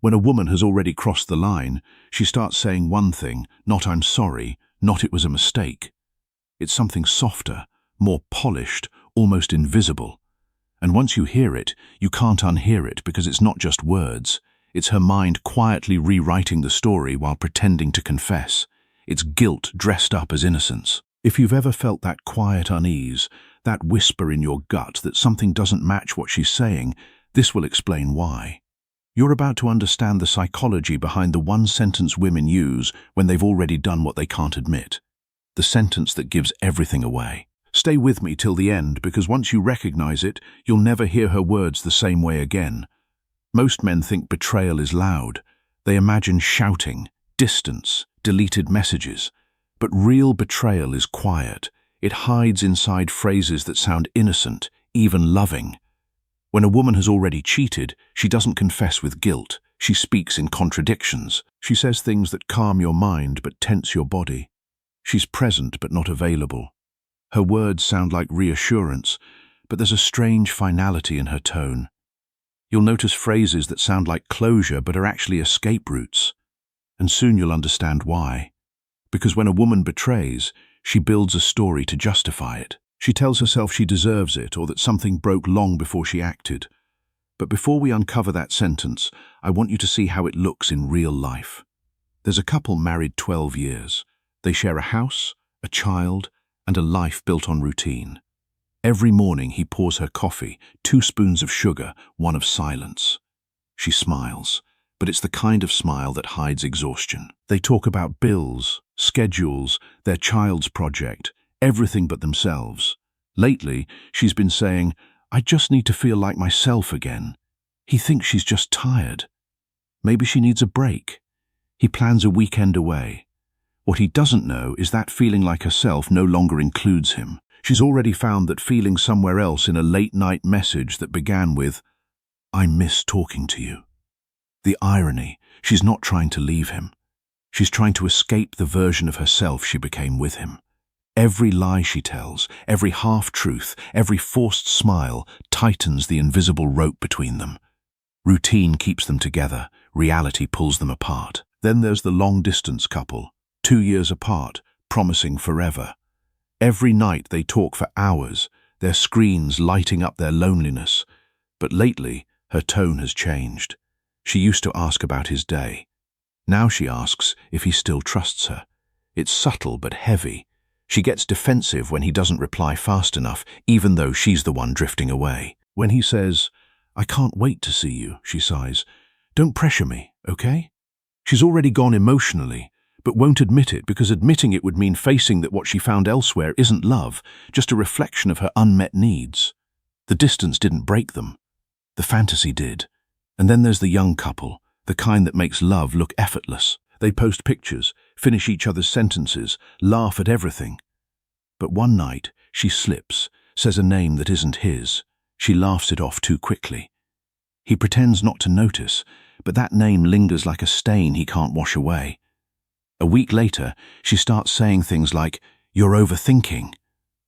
When a woman has already crossed the line, she starts saying one thing, not "I'm sorry," not "it was a mistake." It's something softer, more polished, almost invisible. And once you hear it, you can't unhear it because it's not just words. It's her mind quietly rewriting the story while pretending to confess. It's guilt dressed up as innocence. If you've ever felt that quiet unease, that whisper in your gut that something doesn't match what she's saying, this will explain why. You're about to understand the psychology behind the one sentence women use when they've already done what they can't admit. The sentence that gives everything away. Stay with me till the end, because once you recognize it, you'll never hear her words the same way again. Most men think betrayal is loud. They imagine shouting, distance, deleted messages. But real betrayal is quiet. It hides inside phrases that sound innocent, even loving. When a woman has already cheated, she doesn't confess with guilt. She speaks in contradictions. She says things that calm your mind but tense your body. She's present but not available. Her words sound like reassurance, but there's a strange finality in her tone. You'll notice phrases that sound like closure but are actually escape routes. And soon you'll understand why. Because when a woman betrays, she builds a story to justify it. She tells herself she deserves it or that something broke long before she acted. But before we uncover that sentence, I want you to see how it looks in real life. There's a couple married 12 years. They share a house, a child, and a life built on routine. Every morning he pours her coffee, 2 spoons of sugar, 1 of silence. She smiles, but it's the kind of smile that hides exhaustion. They talk about bills, schedules, their child's project, everything but themselves. Lately, she's been saying, "I just need to feel like myself again." He thinks she's just tired. Maybe she needs a break. He plans a weekend away. What he doesn't know is that feeling like herself no longer includes him. She's already found that feeling somewhere else in a late-night message that began with, "I miss talking to you." The irony, she's not trying to leave him. She's trying to escape the version of herself she became with him. Every lie she tells, every half-truth, every forced smile tightens the invisible rope between them. Routine keeps them together, reality pulls them apart. Then there's the long-distance couple, 2 years apart, promising forever. Every night they talk for hours, their screens lighting up their loneliness. But lately, her tone has changed. She used to ask about his day. Now she asks if he still trusts her. It's subtle but heavy. She gets defensive when he doesn't reply fast enough, even though she's the one drifting away. When he says, "I can't wait to see you," she sighs. "Don't pressure me, okay?" She's already gone emotionally, but won't admit it because admitting it would mean facing that what she found elsewhere isn't love, just a reflection of her unmet needs. The distance didn't break them. The fantasy did. And then there's the young couple, the kind that makes love look effortless. They post pictures, finish each other's sentences, laugh at everything. But one night, she slips, says a name that isn't his. She laughs it off too quickly. He pretends not to notice, but that name lingers like a stain he can't wash away. A week later, she starts saying things like, "You're overthinking,"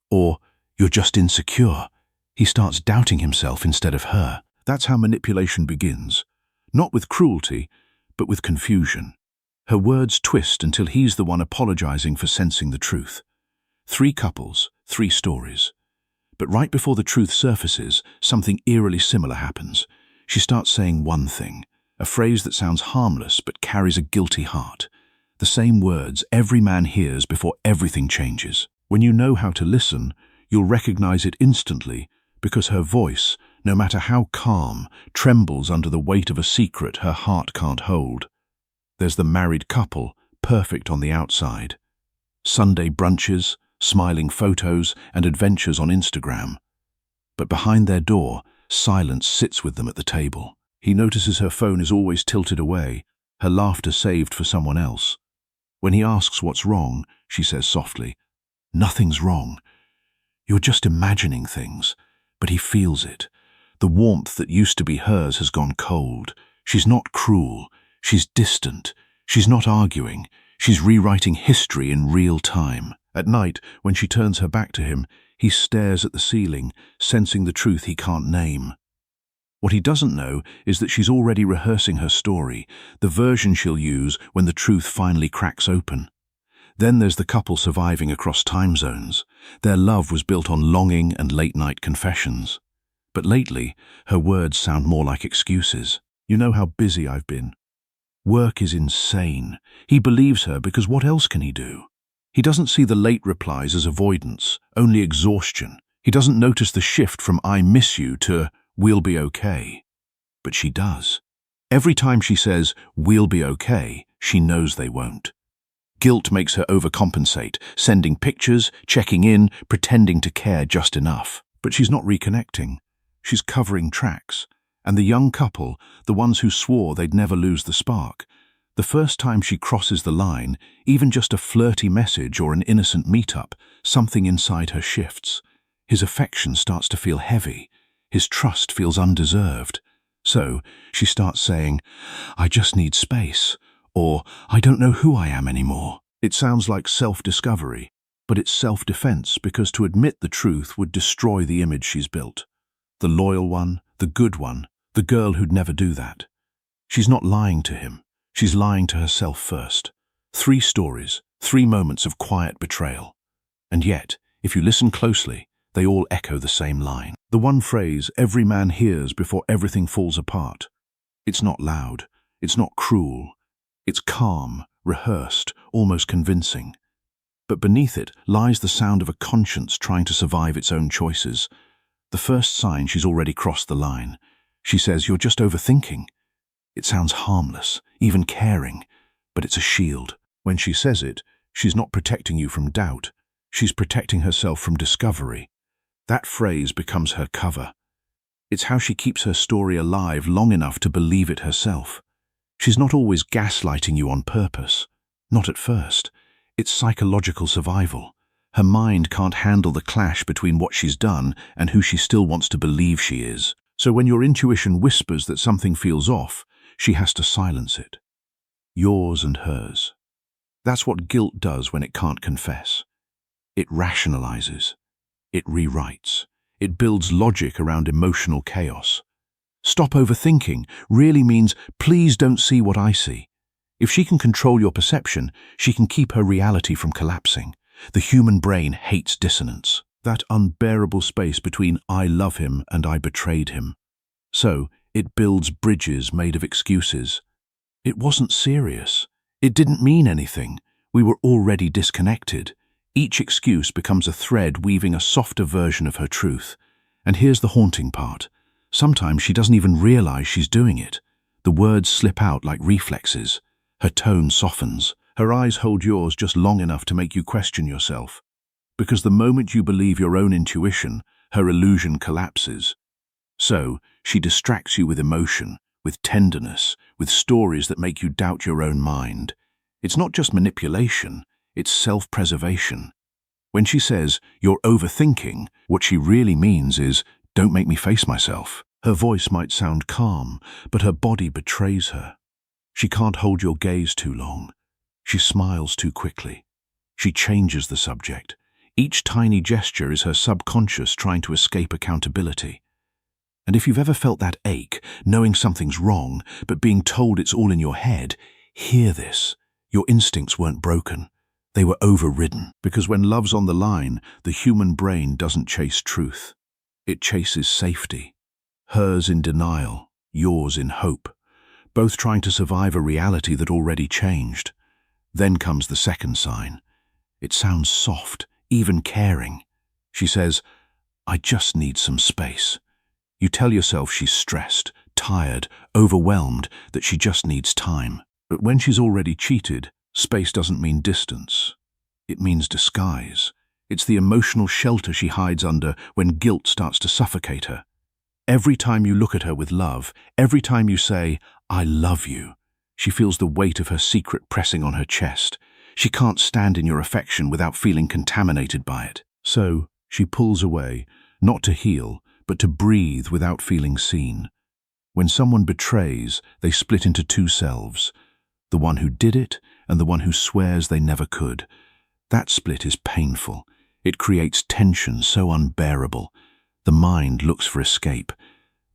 or "You're just insecure." He starts doubting himself instead of her. That's how manipulation begins. Not with cruelty, but with confusion. Her words twist until he's the one apologizing for sensing the truth. 3 couples, 3 stories. But right before the truth surfaces, something eerily similar happens. She starts saying one thing, a phrase that sounds harmless but carries a guilty heart. The same words every man hears before everything changes. When you know how to listen, you'll recognize it instantly, because her voice, no matter how calm, trembles under the weight of a secret her heart can't hold. There's the married couple, perfect on the outside. Sunday brunches, smiling photos, and adventures on Instagram. But behind their door, silence sits with them at the table. He notices her phone is always tilted away, her laughter saved for someone else. When he asks what's wrong, she says softly, "Nothing's wrong. You're just imagining things." But he feels it. The warmth that used to be hers has gone cold. She's not cruel. She's distant. She's not arguing. She's rewriting history in real time. At night, when she turns her back to him, he stares at the ceiling, sensing the truth he can't name. What he doesn't know is that she's already rehearsing her story, the version she'll use when the truth finally cracks open. Then there's the couple surviving across time zones. Their love was built on longing and late-night confessions. But lately, her words sound more like excuses. You know how busy I've been. Work is insane. He believes her because what else can he do? He doesn't see the late replies as avoidance, only exhaustion. He doesn't notice the shift from "I miss you" to "we'll be okay." But she does. Every time she says, "we'll be okay," she knows they won't. Guilt makes her overcompensate, sending pictures, checking in, pretending to care just enough. But she's not reconnecting. She's covering tracks. And the young couple, the ones who swore they'd never lose the spark, the first time she crosses the line, even just a flirty message or an innocent meetup, something inside her shifts. His affection starts to feel heavy. His trust feels undeserved. So she starts saying, "I just need space," or "I don't know who I am anymore." It sounds like self-discovery, but it's self-defense because to admit the truth would destroy the image she's built. The loyal one, the good one, the girl who'd never do that. She's not lying to him. She's lying to herself first. 3 stories, 3 moments of quiet betrayal. And yet, if you listen closely, they all echo the same line. The one phrase every man hears before everything falls apart. It's not loud. It's not cruel. It's calm, rehearsed, almost convincing. But beneath it lies the sound of a conscience trying to survive its own choices. The first sign she's already crossed the line. She says, "You're just overthinking." It sounds harmless, even caring, but it's a shield. When she says it, she's not protecting you from doubt. She's protecting herself from discovery. That phrase becomes her cover. It's how she keeps her story alive long enough to believe it herself. She's not always gaslighting you on purpose. Not at first. It's psychological survival. Her mind can't handle the clash between what she's done and who she still wants to believe she is. So when your intuition whispers that something feels off, she has to silence it. Yours and hers. That's what guilt does when it can't confess. It rationalizes. It rewrites. It builds logic around emotional chaos. Stop overthinking really means please don't see what I see. If she can control your perception, she can keep her reality from collapsing. The human brain hates dissonance, that unbearable space between "I love him" and "I betrayed him." So it builds bridges made of excuses. It wasn't serious. It didn't mean anything. We were already disconnected. Each excuse becomes a thread weaving a softer version of her truth. And here's the haunting part. Sometimes she doesn't even realize she's doing it. The words slip out like reflexes. Her tone softens. Her eyes hold yours just long enough to make you question yourself. Because the moment you believe your own intuition, her illusion collapses. So, she distracts you with emotion, with tenderness, with stories that make you doubt your own mind. It's not just manipulation, it's self-preservation. When she says, "You're overthinking," what she really means is, "Don't make me face myself." Her voice might sound calm, but her body betrays her. She can't hold your gaze too long. She smiles too quickly. She changes the subject. Each tiny gesture is her subconscious trying to escape accountability. And if you've ever felt that ache, knowing something's wrong, but being told it's all in your head, hear this. Your instincts weren't broken. They were overridden. Because when love's on the line, the human brain doesn't chase truth. It chases safety. Hers in denial, yours in hope. Both trying to survive a reality that already changed. Then comes the second sign. It sounds soft, even caring. She says, "I just need some space." You tell yourself she's stressed, tired, overwhelmed, that she just needs time. But when she's already cheated, space doesn't mean distance. It means disguise. It's the emotional shelter she hides under when guilt starts to suffocate her. Every time you look at her with love, every time you say, "I love you," she feels the weight of her secret pressing on her chest. She can't stand in your affection without feeling contaminated by it. So she pulls away, not to heal, but to breathe without feeling seen. When someone betrays, they split into 2 selves. The one who did it and the one who swears they never could. That split is painful. It creates tension so unbearable. The mind looks for escape.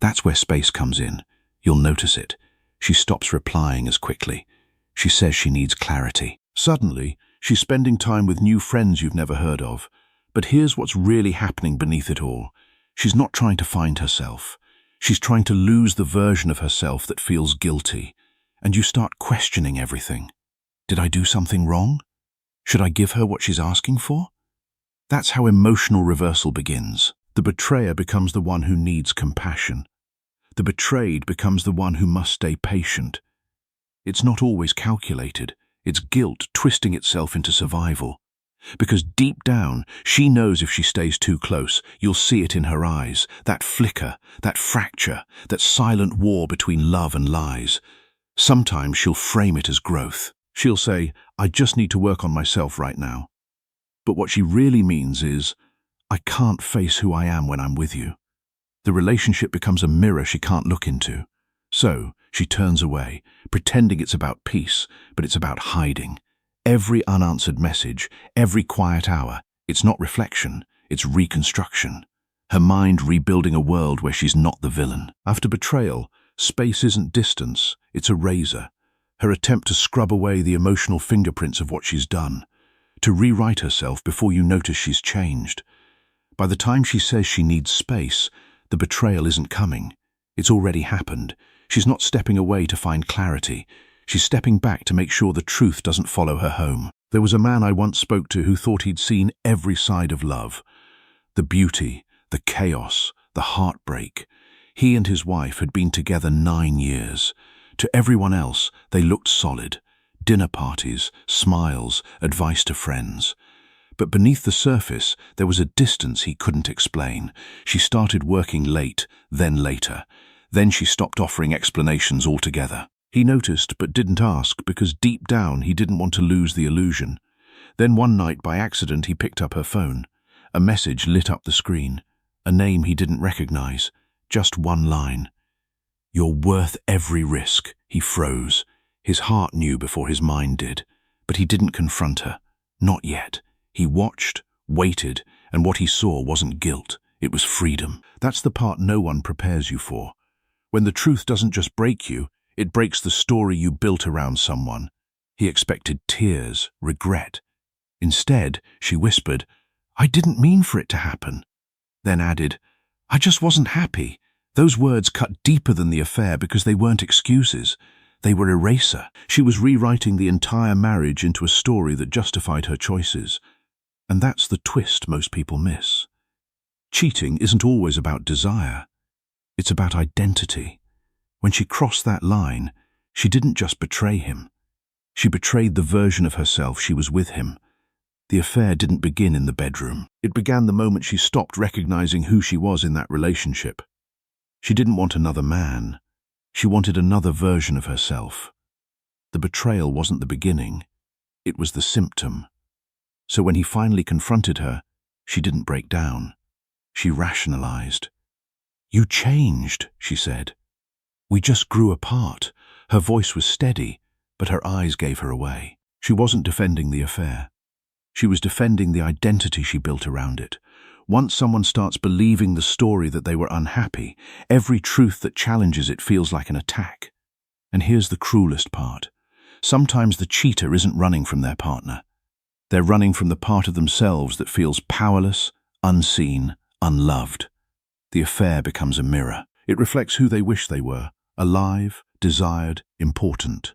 That's where space comes in. You'll notice it. She stops replying as quickly. She says she needs clarity. Suddenly, she's spending time with new friends you've never heard of. But here's what's really happening beneath it all. She's not trying to find herself. She's trying to lose the version of herself that feels guilty. And you start questioning everything. Did I do something wrong? Should I give her what she's asking for? That's how emotional reversal begins. The betrayer becomes the one who needs compassion. The betrayed becomes the one who must stay patient. It's not always calculated. It's guilt twisting itself into survival. Because deep down, she knows if she stays too close, you'll see it in her eyes, that flicker, that fracture, that silent war between love and lies. Sometimes she'll frame it as growth. She'll say, I just need to work on myself right now. But what she really means is, I can't face who I am when I'm with you. The relationship becomes a mirror she can't look into. So, she turns away, pretending it's about peace, but it's about hiding. Every unanswered message, every quiet hour, it's not reflection, it's reconstruction. Her mind rebuilding a world where she's not the villain. After betrayal, space isn't distance, it's a razor. Her attempt to scrub away the emotional fingerprints of what she's done. To rewrite herself before you notice she's changed. By the time she says she needs space, the betrayal isn't coming. It's already happened. She's not stepping away to find clarity. She's stepping back to make sure the truth doesn't follow her home. There was a man I once spoke to who thought he'd seen every side of love. The beauty, the chaos, the heartbreak. He and his wife had been together 9 years. To everyone else, they looked solid. Dinner parties, smiles, advice to friends. But beneath the surface, there was a distance he couldn't explain. She started working late, then later. Then she stopped offering explanations altogether. He noticed but didn't ask because deep down he didn't want to lose the illusion. Then one night by accident he picked up her phone. A message lit up the screen. A name he didn't recognize. Just one line. You're worth every risk. He froze. His heart knew before his mind did. But he didn't confront her. Not yet. He watched, waited, and what he saw wasn't guilt. It was freedom. That's the part no one prepares you for. When the truth doesn't just break you, it breaks the story you built around someone. He expected tears, regret. Instead, she whispered, I didn't mean for it to happen. Then added, I just wasn't happy. Those words cut deeper than the affair because they weren't excuses. They were eraser. She was rewriting the entire marriage into a story that justified her choices. And that's the twist most people miss. Cheating isn't always about desire. It's about identity. When she crossed that line, she didn't just betray him. She betrayed the version of herself she was with him. The affair didn't begin in the bedroom. It began the moment she stopped recognizing who she was in that relationship. She didn't want another man. She wanted another version of herself. The betrayal wasn't the beginning. It was the symptom. So when he finally confronted her, she didn't break down. She rationalized. You changed, she said. We just grew apart. Her voice was steady, but her eyes gave her away. She wasn't defending the affair. She was defending the identity she built around it. Once someone starts believing the story that they were unhappy, every truth that challenges it feels like an attack. And here's the cruelest part. Sometimes the cheater isn't running from their partner. They're running from the part of themselves that feels powerless, unseen, unloved. The affair becomes a mirror. It reflects who they wish they were, alive, desired, important.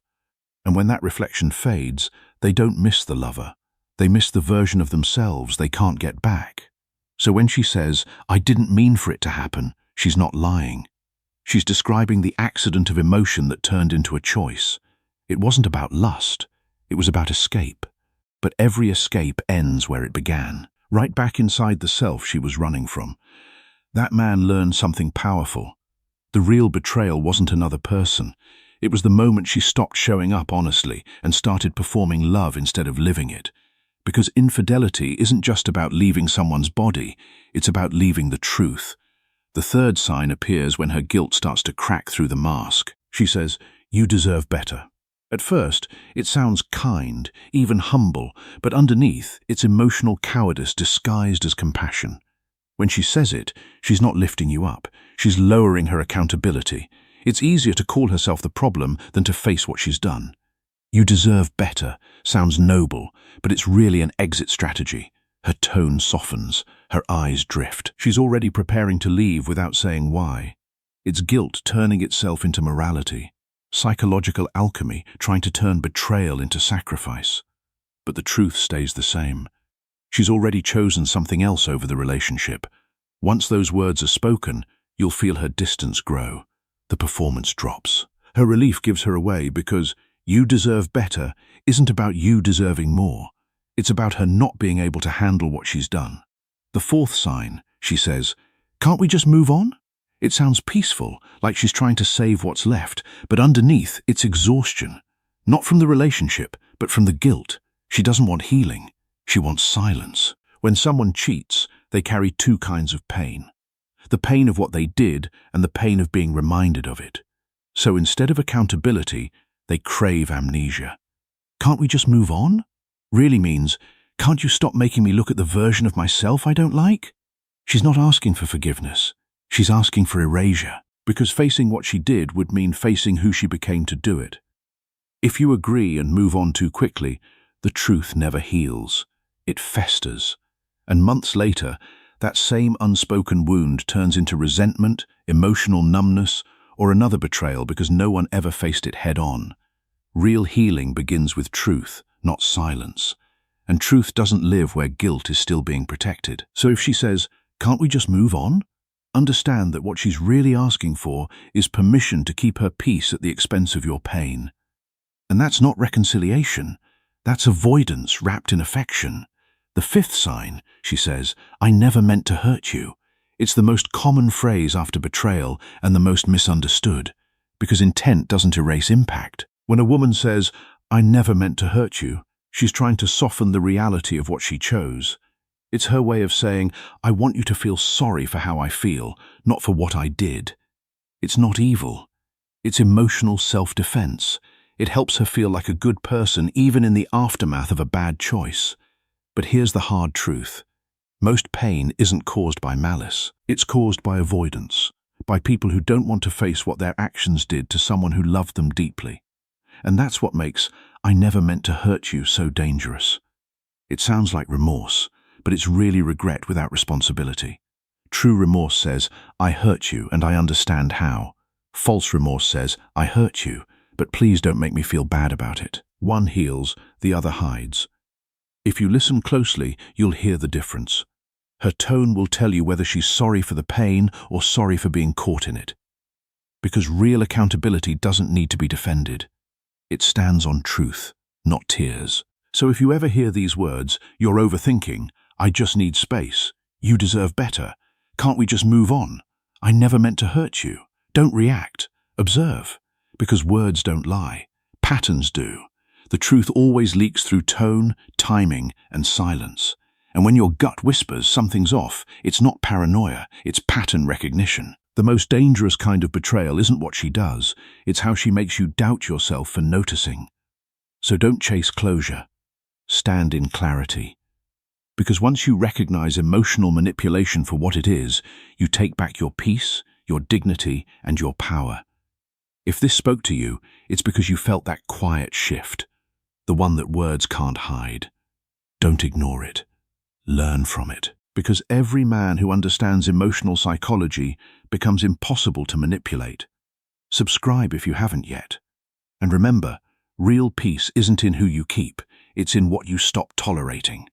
And when that reflection fades, they don't miss the lover. They miss the version of themselves they can't get back. So when she says, I didn't mean for it to happen, she's not lying. She's describing the accident of emotion that turned into a choice. It wasn't about lust. It was about escape. But every escape ends where it began, right back inside the self she was running from. That man learned something powerful. The real betrayal wasn't another person. It was the moment she stopped showing up honestly and started performing love instead of living it. Because infidelity isn't just about leaving someone's body, it's about leaving the truth. The third sign appears when her guilt starts to crack through the mask. She says, you deserve better. At first, it sounds kind, even humble, but underneath, it's emotional cowardice disguised as compassion. When she says it, she's not lifting you up. She's lowering her accountability. It's easier to call herself the problem than to face what she's done. You deserve better sounds noble, but it's really an exit strategy. Her tone softens, her eyes drift. She's already preparing to leave without saying why. It's guilt turning itself into morality. Psychological alchemy trying to turn betrayal into sacrifice. But the truth stays the same. She's already chosen something else over the relationship. Once those words are spoken, you'll feel her distance grow. The performance drops. Her relief gives her away because you deserve better isn't about you deserving more. It's about her not being able to handle what she's done. The fourth sign, she says, "Can't we just move on?" It sounds peaceful, like she's trying to save what's left, but underneath, it's exhaustion. Not from the relationship, but from the guilt. She doesn't want healing. She wants silence. When someone cheats, they carry two kinds of pain. The pain of what they did and the pain of being reminded of it. So instead of accountability, they crave amnesia. Can't we just move on? Really means, can't you stop making me look at the version of myself I don't like? She's not asking for forgiveness. She's asking for erasure, because facing what she did would mean facing who she became to do it. If you agree and move on too quickly, the truth never heals. It festers. And months later, that same unspoken wound turns into resentment, emotional numbness, or another betrayal because no one ever faced it head on. Real healing begins with truth, not silence. And truth doesn't live where guilt is still being protected. So if she says, "Can't we just move on?" understand that what she's really asking for is permission to keep her peace at the expense of your pain. And that's not reconciliation. That's avoidance wrapped in affection. The fifth sign, she says, "I never meant to hurt you." It's the most common phrase after betrayal and the most misunderstood, because intent doesn't erase impact. When a woman says, "I never meant to hurt you," she's trying to soften the reality of what she chose. It's her way of saying, "I want you to feel sorry for how I feel, not for what I did." It's not evil. It's emotional self-defense. It helps her feel like a good person even in the aftermath of a bad choice. But here's the hard truth. Most pain isn't caused by malice. It's caused by avoidance, by people who don't want to face what their actions did to someone who loved them deeply. And that's what makes "I never meant to hurt you" so dangerous. It sounds like remorse, but it's really regret without responsibility. True remorse says, "I hurt you and I understand how." False remorse says, "I hurt you, but please don't make me feel bad about it." One heals, the other hides. If you listen closely, you'll hear the difference. Her tone will tell you whether she's sorry for the pain or sorry for being caught in it. Because real accountability doesn't need to be defended. It stands on truth, not tears. So if you ever hear these words, "You're overthinking," "I just need space," "You deserve better," "Can't we just move on," "I never meant to hurt you," don't react. Observe. Because words don't lie. Patterns do. The truth always leaks through tone, timing, and silence. And when your gut whispers something's off, it's not paranoia, it's pattern recognition. The most dangerous kind of betrayal isn't what she does, it's how she makes you doubt yourself for noticing. So don't chase closure. Stand in clarity. Because once you recognize emotional manipulation for what it is, you take back your peace, your dignity, and your power. If this spoke to you, it's because you felt that quiet shift, the one that words can't hide. Don't ignore it. Learn from it. Because every man who understands emotional psychology becomes impossible to manipulate. Subscribe if you haven't yet. And remember, real peace isn't in who you keep, it's in what you stop tolerating.